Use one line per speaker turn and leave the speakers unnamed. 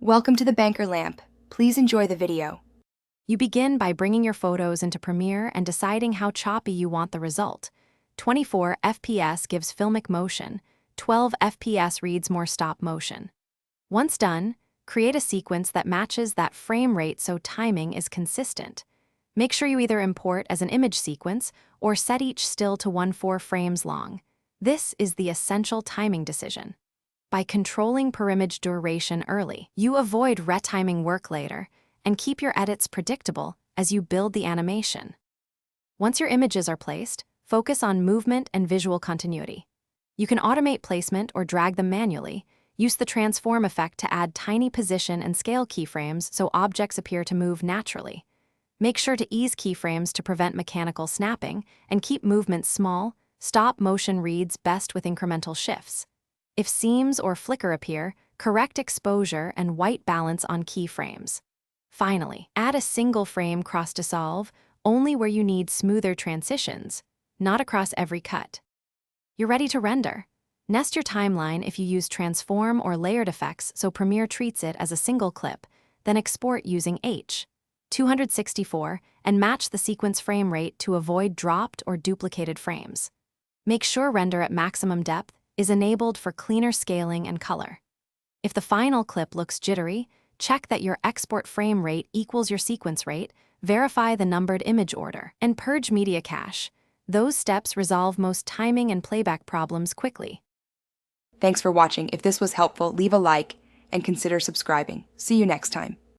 Welcome to the Banker Lamp. Please enjoy the video.
You begin by bringing your photos into Premiere and deciding how choppy you want the result. 24 FPS gives filmic motion, 12 FPS reads more stop motion. Once done, create a sequence that matches that frame rate so timing is consistent. Make sure you either import as an image sequence or set each still to 1/4 frames long. This is the essential timing decision. By controlling per image duration early, you avoid retiming work later and keep your edits predictable as you build the animation. Once your images are placed, focus on movement and visual continuity. You can automate placement or drag them manually. Use the transform effect to add tiny position and scale keyframes so objects appear to move naturally. Make sure to ease keyframes to prevent mechanical snapping and keep movements small. Stop motion reads best with incremental shifts. If seams or flicker appear, correct exposure and white balance on keyframes. Finally, add a single frame cross dissolve only where you need smoother transitions, not across every cut. You're ready to render. Nest your timeline if you use transform or layered effects so Premiere treats it as a single clip, then export using H.264 and match the sequence frame rate to avoid dropped or duplicated frames. Make sure render at maximum depth is enabled for cleaner scaling and color. If the final clip looks jittery, check that your export frame rate equals your sequence rate, verify the numbered image order, and purge media cache. Those steps resolve most timing and playback problems quickly.
Thanks for watching. If this was helpful, leave a like and consider subscribing. See you next time.